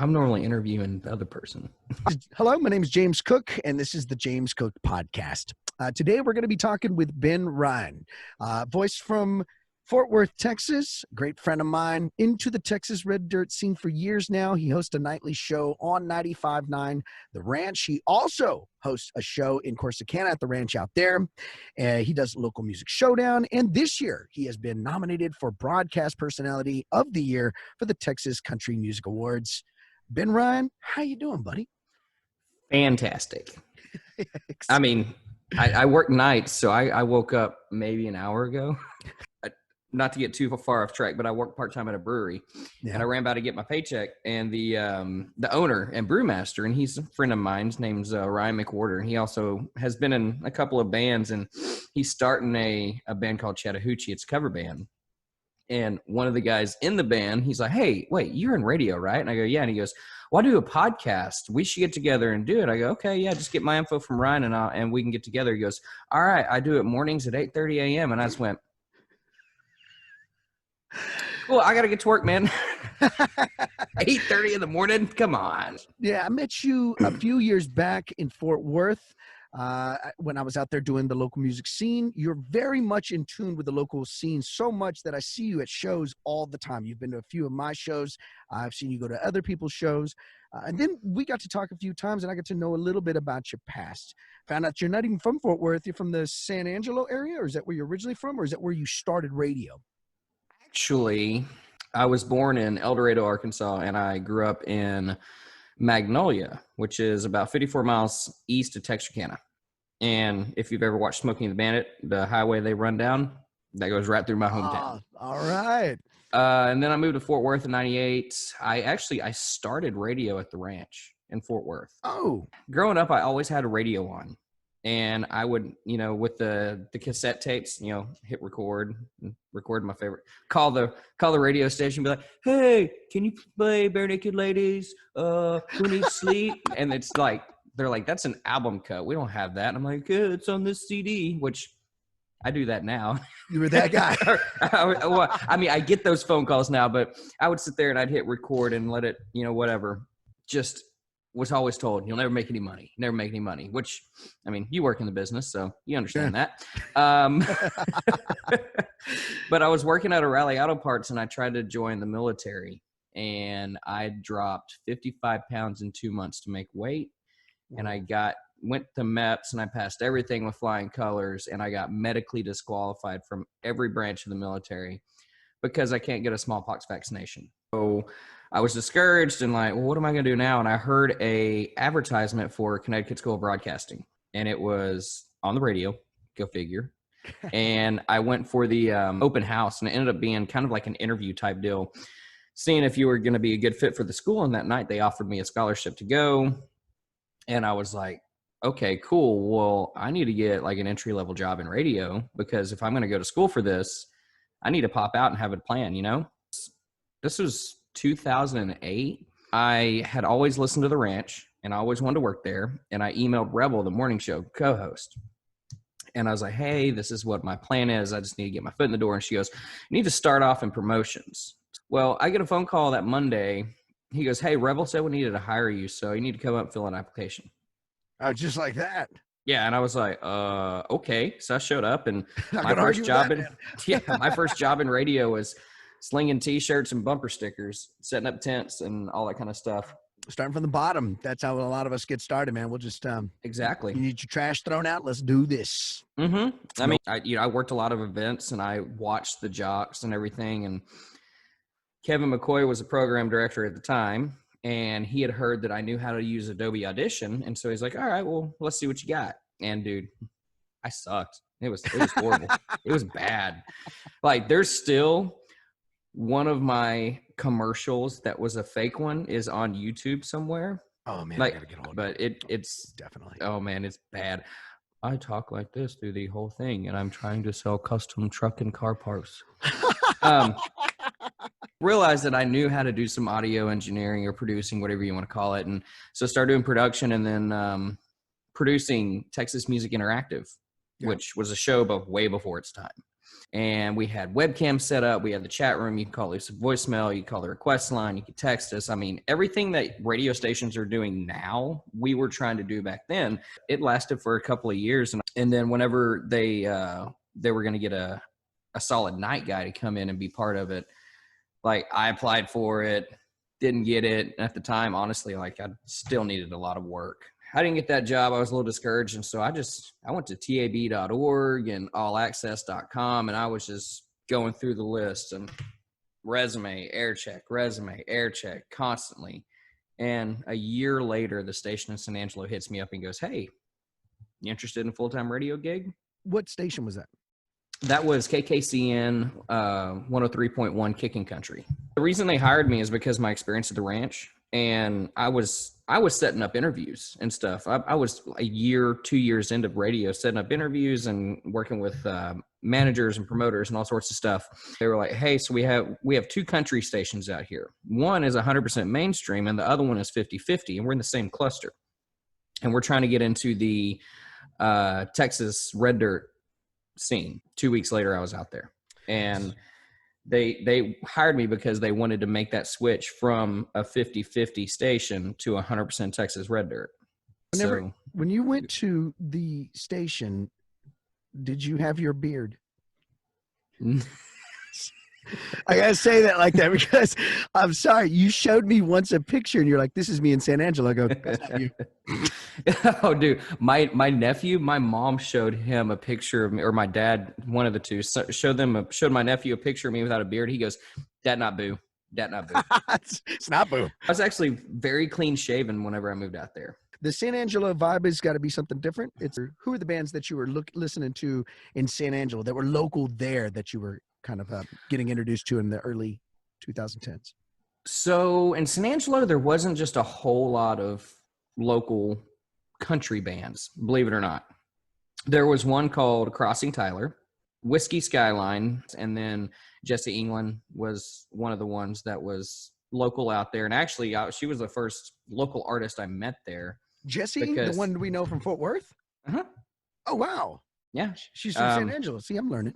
I'm normally interviewing the other person. Hello, my name is James Cook, and this is the James Cook Podcast. Today, we're going to be talking with Ben Ryan, voice from Fort Worth, Texas, great friend of mine, into the Texas Red Dirt scene for years now. He hosts a nightly show on 95.9 The Ranch. He also hosts a show in Corsicana at the ranch out there. He does Local Music Showdown, and this year, he has been nominated for Broadcast Personality of the Year for the Texas Country Music Awards. Ben Ryan, how you doing, buddy? Fantastic. I mean, I work nights, so I woke up maybe an hour ago. Not to get too far off track, but I work part-time at a brewery, and I ran by to get my paycheck, and the owner and brewmaster, and he's a friend of mine. His name's Ryan McWhorter, and he also has been in a couple of bands, and he's starting a band called Chattahoochee. It's a cover band. And one of the guys in the band, he's like, "Hey, wait, you're in radio, right?" And I go, "Yeah." And he goes, "Well, I do a podcast. We should get together and do it." I go, "Okay, yeah, just get my info from Ryan and we can get together." He goes, "All right, I do it mornings at 8:30 a.m." And I just went, "Cool, I got to get to work, man." 8:30 in the morning? Come on. Yeah, I met you a few years back in Fort Worth. When I was out there doing the local music scene. You're very much in tune with the local scene, so much that I see you at shows all the time. You've been to a few of my shows. I've seen you go to other people's shows. And then we got to talk a few times, and I got to know a little bit about your past. Found out you're not even from Fort Worth. You're from the San Angelo area, or is that where you're originally from, or is that where you started radio? Actually, I was born in El Dorado, Arkansas, and I grew up in Magnolia, which is about 54 miles east of Texarkana. And if you've ever watched Smokey and the Bandit, the highway they run down, that goes right through my hometown. All right. And then I moved to Fort Worth in 98. I started radio at the ranch in Fort Worth. Oh. Growing up, I always had a radio on. And I would, with the cassette tapes, hit record my favorite, call the radio station, be like, "Hey, can you play Bare Naked Ladies? Who Needs Sleep?" And it's like, they're like, "That's an album cut. We don't have that." And I'm like, "Yeah, it's on this CD," which I do that now. You were that guy. Well, I mean, I get those phone calls now, but I would sit there and I'd hit record and let it, whatever. Just was always told, "You'll never make any money. Never make any money," which, I mean, you work in the business, so you understand that. But I was working at a Raleigh Auto Parts, and I tried to join the military, and I dropped 55 pounds in 2 months to make weight. And I went to MEPS, and I passed everything with flying colors, and I got medically disqualified from every branch of the military because I can't get a smallpox vaccination. So I was discouraged and like, well, what am I going to do now? And I heard a advertisement for Connecticut School of Broadcasting, and it was on the radio. Go figure. And I went for the open house, and it ended up being kind of like an interview type deal, seeing if you were going to be a good fit for the school. And that night they offered me a scholarship to go. And I was like, okay, cool. Well, I need to get like an entry-level job in radio, because if I'm going to go to school for this, I need to pop out and have a plan, This was 2008. I had always listened to the ranch, and I always wanted to work there. And I emailed Rebel, the morning show co-host. And I was like, "Hey, this is what my plan is. I just need to get my foot in the door." And she goes, "You need to start off in promotions." Well, I get a phone call that Monday. He goes, "Hey, Rebel said we needed to hire you, so you need to come up and fill an application." Oh, just like that. Yeah, and I was like, okay. So I showed up, and my first job in radio was slinging T-shirts and bumper stickers, setting up tents, and all that kind of stuff. Starting from the bottom. That's how a lot of us get started, man. We'll just exactly. You need your trash thrown out. Let's do this. Mm-hmm. I mean, I worked a lot of events, and I watched the jocks and everything, and Kevin McCoy was a program director at the time, and he had heard that I knew how to use Adobe Audition. And so he's like, "All right, well, let's see what you got." And dude, I sucked. It was horrible. It was bad. Like, there's still one of my commercials that was a fake one is on YouTube somewhere. Oh man, like, I gotta get hold of but it's definitely. Oh man, it's bad. "I talk like this through the whole thing, and I'm trying to sell custom truck and car parts." Realized that I knew how to do some audio engineering or producing, whatever you want to call it. And so started doing production, and then producing Texas Music Interactive, which was a show way before its time. And we had webcam set up. We had the chat room. You can call us a voicemail. You can call the request line. You can text us. I mean, everything that radio stations are doing now, we were trying to do back then. It lasted for a couple of years. And then whenever they were going to get a solid night guy to come in and be part of it, like I applied for it, didn't get it at the time. Honestly, like I still needed a lot of work. I didn't get that job. I was a little discouraged. And so I went to tab.org and allaccess.com, and I was just going through the list and resume, air check constantly. And a year later, the station in San Angelo hits me up and goes, "Hey, you interested in a full-time radio gig?" What station was that? That was KKCN 103.1 Kicking Country. The reason they hired me is because of my experience at the ranch, and I was setting up interviews and stuff. I was a year, 2 years into radio, setting up interviews and working with managers and promoters and all sorts of stuff. They were like, "Hey, so we have two country stations out here. One is 100% mainstream, and the other one is 50-50, and we're in the same cluster. And we're trying to get into the Texas red dirt scene." 2 weeks later, I was out there, and they hired me because they wanted to make that switch from a 50-50 station to 100% Texas red dirt. When you went to the station, did you have your beard? I gotta say that like that because I'm sorry. You showed me once a picture and you're like, "This is me in San Angelo." I go, "That's not you." Oh, dude, my nephew, my mom showed him a picture of me, or my dad, one of the two, showed my nephew a picture of me without a beard. He goes, "That not Boo. That not Boo." It's not Boo. I was actually very clean shaven whenever I moved out there. The San Angelo vibe has got to be something different. Who are the bands that you were listening to in San Angelo that were local there that you were kind of getting introduced to in the early 2010s? So in San Angelo, there wasn't just a whole lot of local country bands, believe it or not. There was one called Crossing Tyler, Whiskey Skyline, and then Jessie England was one of the ones that was local out there. And actually, she was the first local artist I met there. Jessie, the one we know from Fort Worth? Uh-huh. Oh, wow. Yeah. She's from San Angelo. See, I'm learning.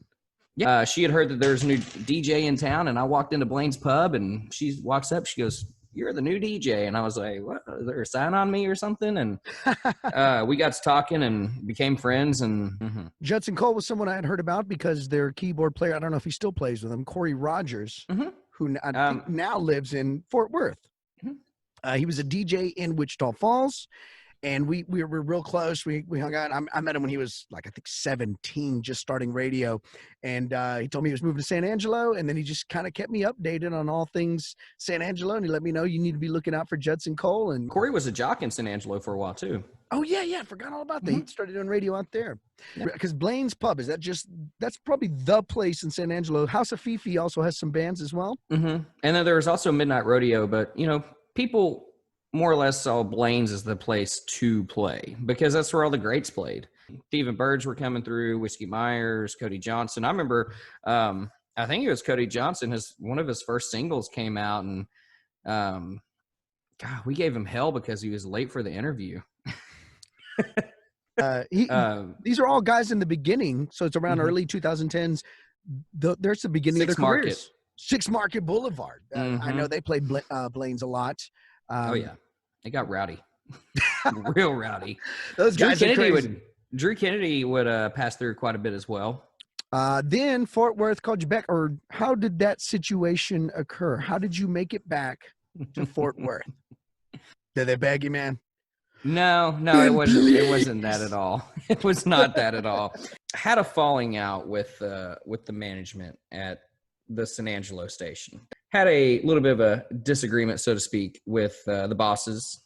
Yeah. She had heard that there's a new DJ in town, and I walked into Blaine's pub, and she walks up, she goes, "You're the new DJ." And I was like, "What? Is there a sign on me or something?" And we got to talking and became friends. And Judson Cole was someone I had heard about because their keyboard player, I don't know if he still plays with them, Corey Rogers, who I think now lives in Fort Worth. He was a DJ in Wichita Falls, and we were real close. We hung out. I met him when he was like, I think 17, just starting radio. And he told me he was moving to San Angelo, and then he just kind of kept me updated on all things San Angelo. And he let me know you need to be looking out for Judson Cole. And Corey was a jock in San Angelo for a while too. Oh yeah. I forgot all about that. He started doing radio out there. Because Blaine's Pub, that's probably the place in San Angelo. House of Fifi also has some bands as well. And then there was also Midnight Rodeo, but people more or less saw Blaine's as the place to play because that's where all the greats played. Stephen Birds were coming through, Whiskey Myers, Cody Johnson. I remember, I think it was Cody Johnson. One of his first singles came out, and God, we gave him hell because he was late for the interview. These are all guys in the beginning, so it's around early 2010s. There's the beginning of their careers. Six Market Boulevard. I know they played Blaine's a lot. Oh yeah, they got rowdy, real rowdy. Those guys Drew Kennedy would pass through quite a bit as well. Then Fort Worth called you back, or how did that situation occur? How did you make it back to Fort Worth? Did they beg you, man? No, it wasn't. It wasn't that at all. It was not that at all. I had a falling out with the management at the San Angelo station. Had a little bit of a disagreement, so to speak, with the bosses,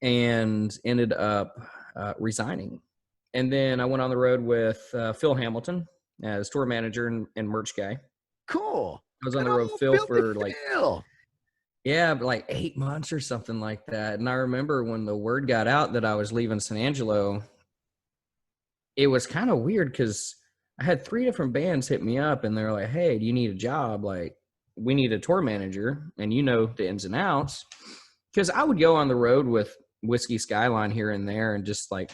and ended up resigning. And then I went on the road with Phil Hamilton as tour manager and merch guy. Cool. I was on the road with Phil for like 8 months or something like that. And I remember when the word got out that I was leaving San Angelo, it was kind of weird because I had 3 different bands hit me up and they're like, "Hey, do you need a job? Like, we need a tour manager and you know the ins and outs." Because I would go on the road with Whiskey Skyline here and there and just like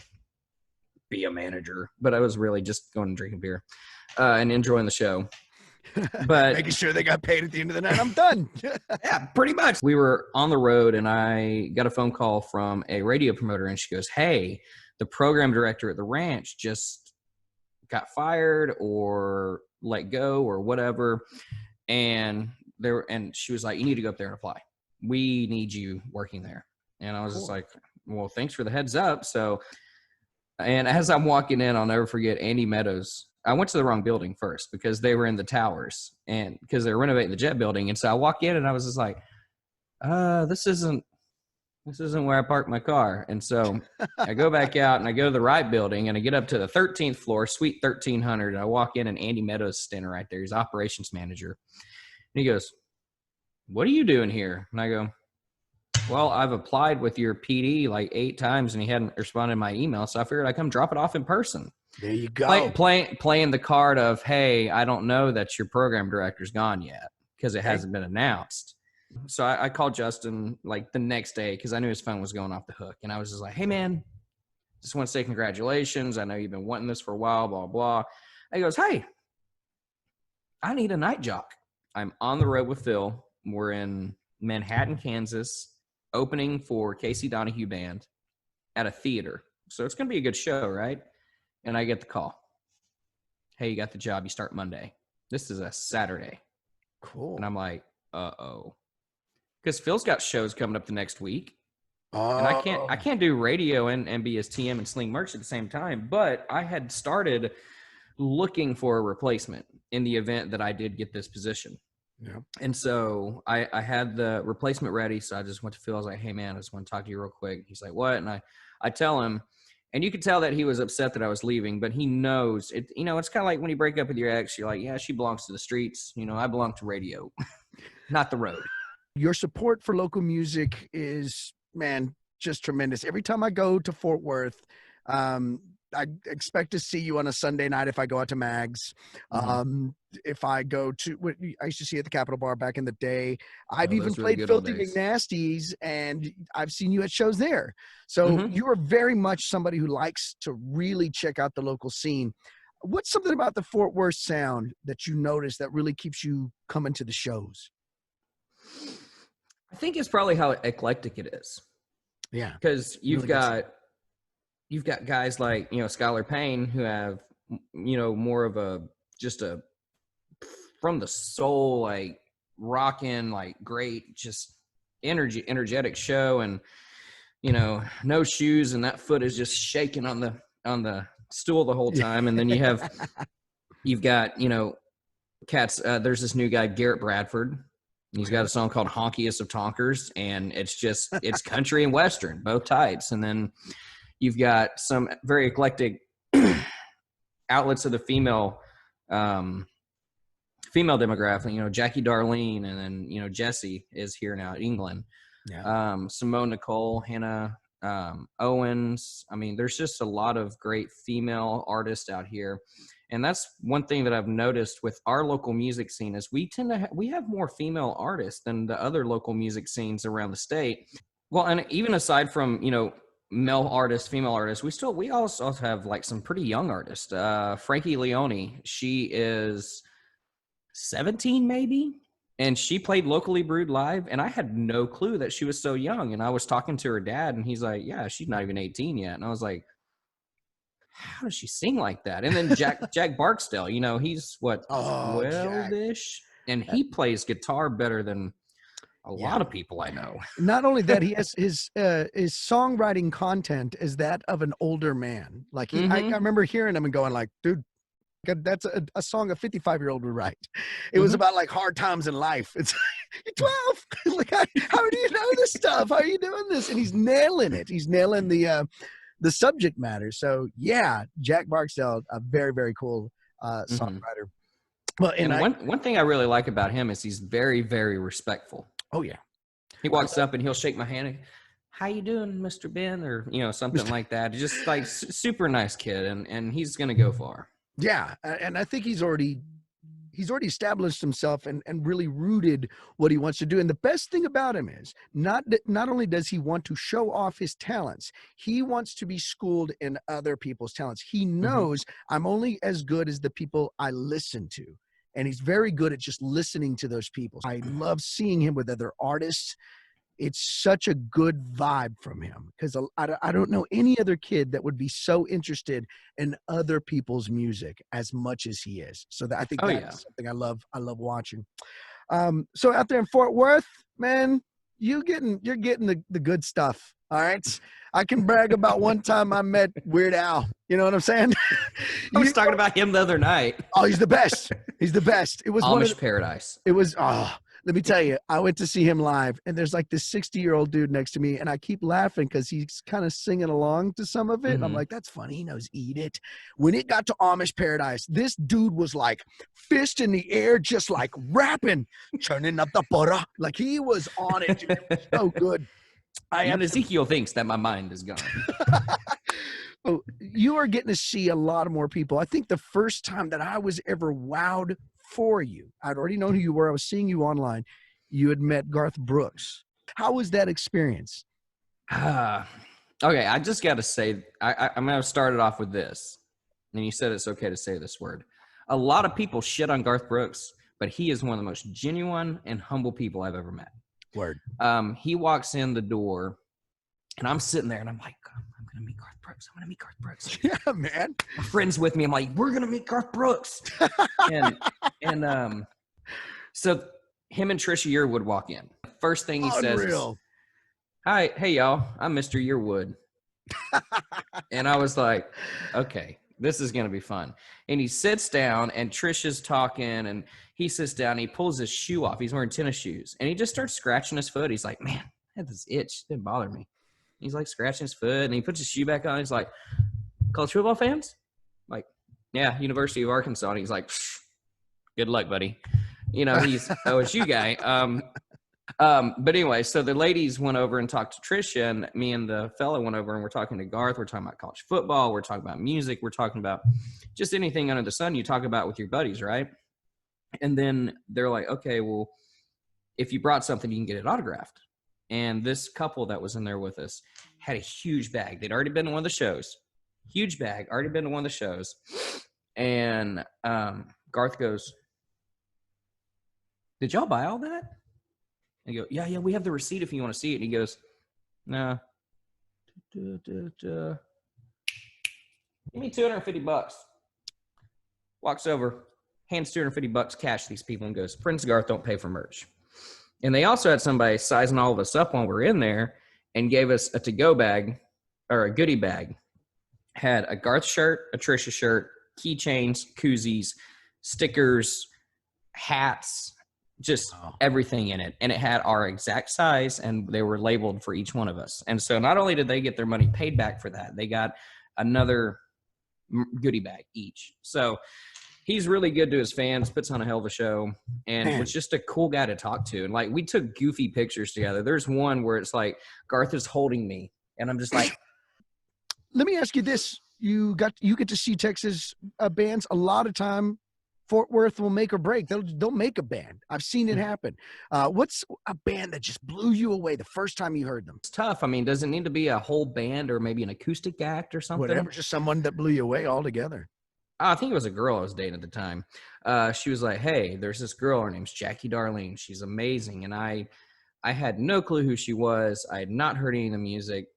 be a manager, but I was really just going and drinking beer. and enjoying the show. But making sure they got paid at the end of the night. I'm done. yeah, pretty much. We were on the road, and I got a phone call from a radio promoter, and she goes, "Hey, the program director at the ranch just got fired or let go or whatever." And she was like, "You need to go up there and apply. We need you working there." And I was just like, "Well, thanks for the heads up." So, and as I'm walking in, I'll never forget Andy Meadows. I went to the wrong building first because they were in the towers and because they were renovating the jet building. And so I walk in and I was just like, this isn't where I parked my car. And so I go back out and I go to the right building and I get up to the 13th floor, suite 1300. And I walk in and Andy Meadows is standing right there. He's operations manager. And he goes, "What are you doing here?" And I go, "Well, I've applied with your PD like 8 times and he hadn't responded to my email. So I figured I'd come drop it off in person." There you go. Playing the card of, "Hey, I don't know that your program director's gone yet because it hasn't been announced." So I called Justin like the next day because I knew his phone was going off the hook. And I was just like, "Hey, man, just want to say congratulations. I know you've been wanting this for a while, blah, blah." He goes, "Hey, I need a night jock. I'm on the road with Phil. We're in Manhattan, Kansas, opening for Casey Donahue Band at a theater. So it's going to be a good show, right?" And I get the call. "Hey, you got the job. You start Monday." This is a Saturday. Cool. And I'm like, uh-oh. Because Phil's got shows coming up the next week. Oh. And I can't do radio and be his TM and sling merch at the same time. But I had started looking for a replacement in the event that I did get this position. Yeah. And so I had the replacement ready. So I just went to Phil. I was like, "Hey, man, I just want to talk to you real quick." He's like, "What?" And I tell him, and you could tell that he was upset that I was leaving, but he knows it. You know, it's kind of like when you break up with your ex, you're like, "Yeah, she belongs to the streets. You know, I belong to radio, not the road." Your support for local music is, man, just tremendous. Every time I go to Fort Worth, I expect to see you on a Sunday night if I go out to Mags. If I go to, I used to see at the Capitol Bar back in the day. I've even played Filthy McNasties, and I've seen you at shows there. So you are very much somebody who likes to really check out the local scene. What's something about the Fort Worth sound that you notice that really keeps you coming to the shows? I think it's probably how eclectic it is. Yeah. Because you've got guys like, you know, Skylar Payne who have, you know, more of a from the soul, like rockin', like great, just energetic show, and, you know, no shoes, and that foot is just shaking on the stool the whole time. And then you've got, you know, cats. There's this new guy, Garrett Bradford. He's got a song called Honkiest of Tonkers, and it's country and Western, both types. And then you've got some very eclectic outlets of the female demographic, you know, Jackie Darlene, and then, you know, Jessie is here now in England. Yeah. Simone Nicole, Hannah Owens. I mean, there's just a lot of great female artists out here. And that's one thing that I've noticed with our local music scene is we have more female artists than the other local music scenes around the state. Well, and even aside from, you know, male artists, female artists, we also have like some pretty young artists. Frankie Leone, she is 17 maybe, and she played Locally Brewed live, and I had no clue that she was so young. And I was talking to her dad, and he's like, "Yeah, she's not even 18 yet." And I was like, how does she sing like that? And then Jack Barksdale, you know, he's what, 12-ish, and he plays guitar better than a lot of people I know. Not only that, he has his songwriting content is that of an older man. Like I remember hearing him and going like, dude, that's a song a 55-year-old would write. It was about like hard times in life. It's you're 12. Like, how do you know this stuff? How are you doing this? And he's nailing it. He's nailing the subject matter. So yeah, Jack Barksdale, a very, very cool songwriter. Well, and one thing I really like about him is he's very, very respectful. Oh yeah. He walks up and he'll shake my hand. "How you doing, Mr. Ben?" Or, you know, something like that. Just like super nice kid, and he's going to go far. Yeah. And I think he's already he's already established himself and really rooted what he wants to do. And the best thing about him is not only does he want to show off his talents, he wants to be schooled in other people's talents. He knows I'm only as good as the people I listen to. And he's very good at just listening to those people. I love seeing him with other artists. It's such a good vibe from him, because I don't know any other kid that would be so interested in other people's music as much as he is. So I think that's something I love watching. So out there in Fort Worth, man, you're getting the good stuff. All right. I can brag about one time I met Weird Al. You know what I'm saying? I was talking about him the other night. Oh, he's the best. He's the best. It was Amish Paradise. It was, let me tell you, I went to see him live, and there's like this 60-year-old dude next to me, and I keep laughing because he's kind of singing along to some of it. And I'm like, that's funny. He knows Eat It. When it got to Amish Paradise, this dude was like fist in the air, just like rapping, turning up the butter. Like he was on it, dude. It was so good. And Ezekiel thinks that my mind is gone. Oh, you are getting to see a lot of more people. I think the first time that I was ever wowed for you, I'd already known who you were. I was seeing you online. You had met Garth Brooks. How was that experience? Okay, I just got to say, I'm going to start it off with this. And you said it's okay to say this word. A lot of people shit on Garth Brooks, but he is one of the most genuine and humble people I've ever met. Word. He walks in the door, and I'm sitting there, and I'm like, I'm going to meet Garth Brooks. I'm going to meet Garth Brooks. Yeah, man. My friend's with me. I'm like, we're going to meet Garth Brooks. and so him and Trisha Yearwood walk in. First thing he says is, "Hi, hey, y'all. I'm Mr. Yearwood." And I was like, okay, this is going to be fun. And he sits down, and Trisha's talking, and he sits down, and he pulls his shoe off. He's wearing tennis shoes, and he just starts scratching his foot. He's like, man, I had this itch. It didn't bother me. He's like scratching his foot, and he puts his shoe back on. He's like, college football fans? Like, yeah, University of Arkansas. And he's like, good luck, buddy. You know, he's OSU guy. But anyway, so the ladies went over and talked to Trisha, and me and the fella went over and we're talking to Garth. We're talking about college football. We're talking about music. We're talking about just anything under the sun you talk about with your buddies, right? And then they're like, okay, well, if you brought something, you can get it autographed. And this couple that was in there with us had a huge bag. They'd already been to one of the shows. Huge bag, already been to one of the shows. And Garth goes, did y'all buy all that? And I go, yeah, we have the receipt if you want to see it. And he goes, nah. Give me $250. Walks over, hands $250 cash to these people and goes, Prince Garth don't pay for merch. And they also had somebody sizing all of us up while we're in there and gave us a to-go bag or a goodie bag. Had a Garth shirt, a Trisha shirt, keychains, koozies, stickers, hats, just everything in it. And it had our exact size, and they were labeled for each one of us. And so not only did they get their money paid back for that, they got another goodie bag each. So he's really good to his fans, puts on a hell of a show, and was just a cool guy to talk to. And like, we took goofy pictures together. There's one where it's like Garth is holding me, and I'm just like, let me ask you this. You get to see Texas bands a lot of time. Fort Worth will make or break. They'll make a band. I've seen it happen. What's a band that just blew you away the first time you heard them? It's tough. I mean, does it need to be a whole band or maybe an acoustic act or something? Whatever, just someone that blew you away altogether. I think it was a girl I was dating at the time. She was like, hey, there's this girl. Her name's Jackie Darlene. She's amazing. And I had no clue who she was. I had not heard any of the music.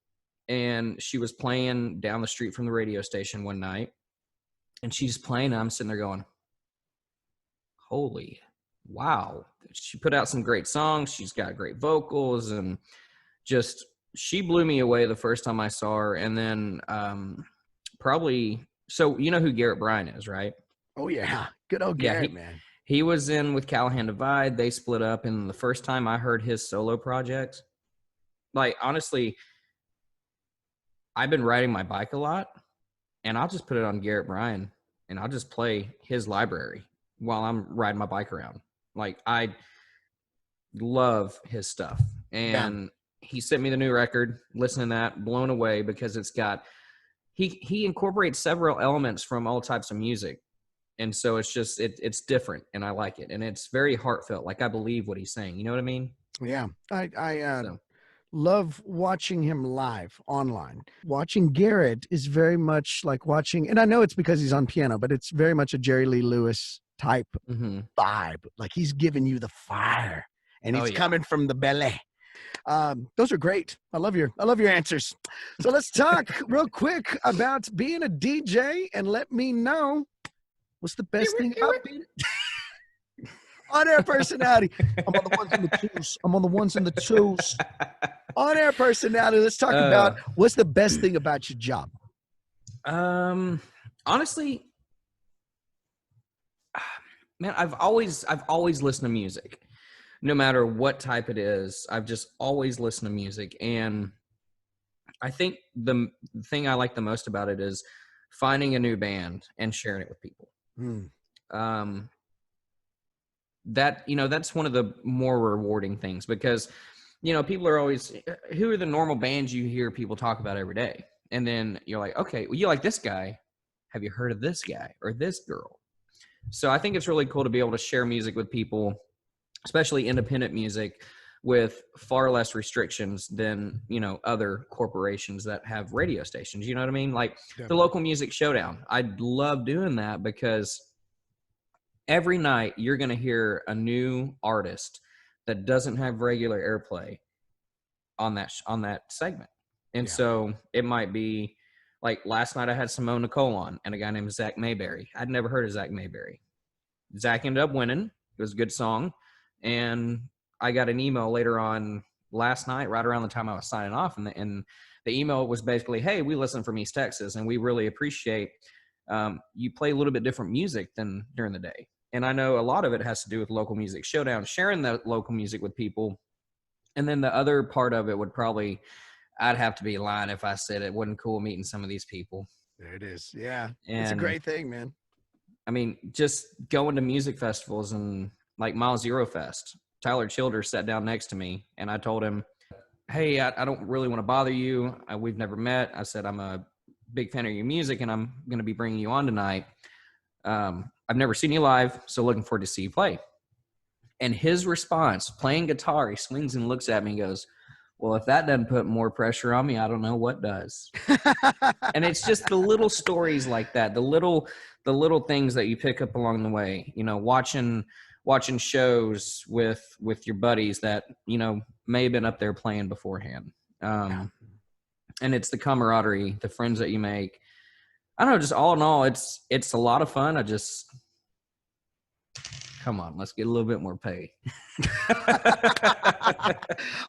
And she was playing down the street from the radio station one night. And she's playing, and I'm sitting there going, holy wow. She put out some great songs. She's got great vocals, and just, she blew me away the first time I saw her. And then so you know who Garrett Bryan is, right? Oh yeah. Good old Garrett, man. He was in with Callahan Divide. They split up, and the first time I heard his solo project, like, honestly, I've been riding my bike a lot, and I'll just put it on Garrett Bryan, and I'll just play his library while I'm riding my bike around. Like, I love his stuff. And he sent me the new record, listening to that, blown away, because it's got, he incorporates several elements from all types of music. And so it's just, it's different, and I like it. And it's very heartfelt. Like, I believe what he's saying. You know what I mean? Yeah. I So, love watching him live online. Watching Garrett is very much like watching, and I know it's because he's on piano, but it's very much a Jerry Lee Lewis type vibe. Like he's giving you the fire and oh he's yeah. coming from the belly. Those are great. I love your answers. So let's talk real quick about being a DJ and let me know what's the best thing about being on-air personality. I'm on the ones and the twos. I'm on the ones and the twos. On-air personality. Let's talk about what's the best thing about your job. Honestly, man, I've always listened to music, no matter what type it is. I've just always listened to music, and I think the thing I like the most about it is finding a new band and sharing it with people. That, you know, that's one of the more rewarding things, because, you know, people are always, who are the normal bands you hear people talk about every day? And then you're like, okay, well, you like this guy. Have you heard of this guy or this girl? So I think it's really cool to be able to share music with people, especially independent music, with far less restrictions than, you know, other corporations that have radio stations. You know what I mean? Like the local music showdown. I love doing that because every night you're going to hear a new artist that doesn't have regular airplay on that segment. And so it might be like last night I had Simone Nicole on and a guy named Zach Mayberry. I'd never heard of Zach Mayberry. Zach ended up winning. It was a good song. And I got an email later on last night, right around the time I was signing off. And the email was basically, hey, we listen from East Texas and we really appreciate you play a little bit different music than during the day. And I know a lot of it has to do with local music showdown, sharing the local music with people. And then the other part of it would probably, I'd have to be lying if I said it wasn't cool meeting some of these people. There it is. Yeah. And it's a great thing, man. I mean, just going to music festivals and like Mile Zero Fest. Tyler Childers sat down next to me and I told him, hey, I don't really want to bother you. We've never met. I said, I'm a big fan of your music and I'm going to be bringing you on tonight. I've never seen you live, so looking forward to see you play. And his response, playing guitar, he swings and looks at me and goes, well, if that doesn't put more pressure on me, I don't know what does. And it's just the little stories like that, the little things that you pick up along the way, you know, watching shows with your buddies that, you know, may have been up there playing beforehand. And it's the camaraderie, the friends that you make. I don't know, just all in all, it's a lot of fun. Come on, let's get a little bit more pay.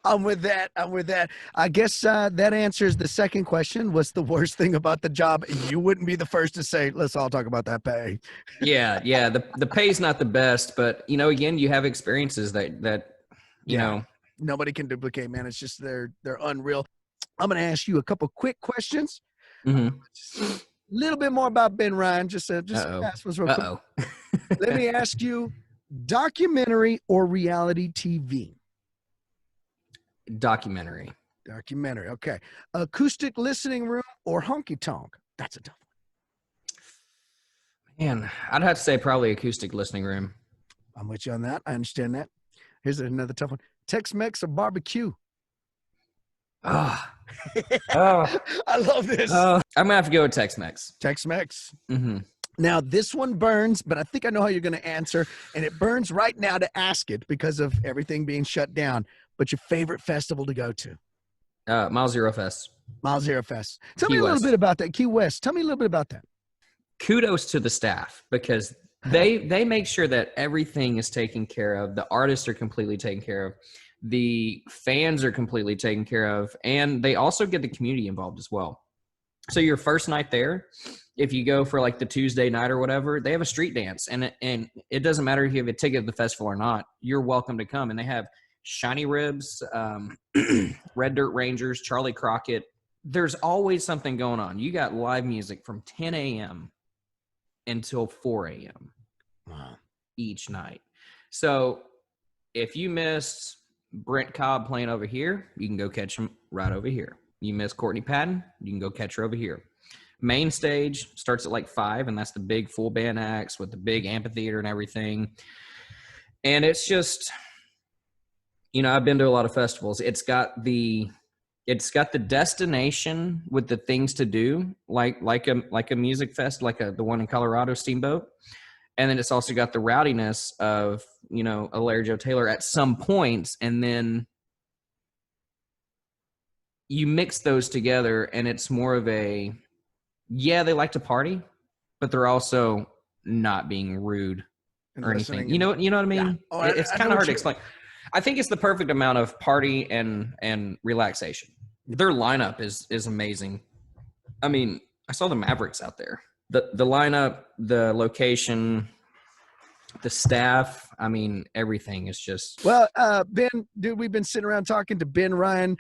I'm with that. I guess that answers the second question. What's the worst thing about the job? You wouldn't be the first to say, let's all talk about that pay. Yeah. The pay's not the best, but, you know, again, you have experiences that you know. Nobody can duplicate, man. It's just they're unreal. I'm going to ask you a couple quick questions. Just a little bit more about Ben Ryan. Just ask us real quick. Let me ask you, documentary or reality TV? Documentary. Okay. Acoustic listening room or honky tonk? That's a tough one. Man, I'd have to say probably acoustic listening room. I'm with you on that. I understand that. Here's another tough one. Tex-Mex or barbecue? I love this. I'm going to have to go with Tex-Mex. Tex-Mex. Now, this one burns, but I think I know how you're going to answer, and it burns right now to ask it because of everything being shut down. But your favorite festival to go to? Mile Zero Fest. Mile Zero Fest. Tell me a little bit about that. Key West. Tell me a little bit about that. Kudos to the staff because they make sure that everything is taken care of. The artists are completely taken care of. The fans are completely taken care of. And they also get the community involved as well. So your first night there, if you go for like the Tuesday night or whatever, they have a street dance. And it doesn't matter if you have a ticket to the festival or not. You're welcome to come. And they have Shiny Ribs, Red Dirt Rangers, Charlie Crockett. There's always something going on. You got live music from 10 a.m. until 4 a.m. Wow. Each night. So if you missed Brent Cobb playing over here, you can go catch him right over here. You miss Courtney Patton, you can go catch her over here. main stage starts at like 5, and that's the big full band acts with the big amphitheater and everything. And it's just, I've been to a lot of festivals. It's got the destination with the things to do, like a music fest, like the one in Colorado, Steamboat. And then it's also got the rowdiness of, a Larry Joe Taylor at some points. And then you mix those together, and it's more of they like to party, but they're also not being rude or anything. You know what I mean? Yeah. Oh, it's kind of hard to explain. I think it's the perfect amount of party and relaxation. Their lineup is amazing. I mean, I saw the Mavericks out there. The lineup, the location, the staff, I mean, everything is just... Well, Ben, dude, we've been sitting around talking to Ben Ryan,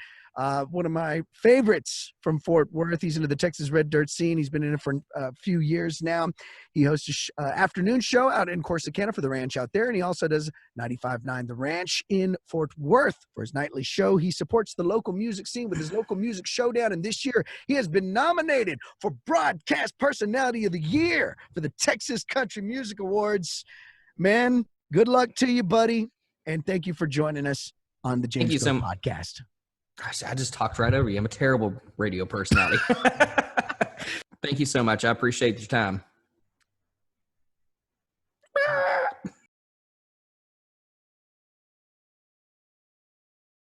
one of my favorites from Fort Worth. He's into the Texas Red Dirt scene. He's been in it for a few years now. He hosts an afternoon show out in Corsicana for the ranch out there, and he also does 95.9 The Ranch in Fort Worth for his nightly show. He supports the local music scene with his local music showdown, and this year he has been nominated for Broadcast Personality of the Year for the Texas Country Music Awards. Man, good luck to you, buddy, and thank you for joining us on the James Cook Podcast. Gosh, I just talked right over you. I'm a terrible radio personality. Thank you so much. I appreciate your time.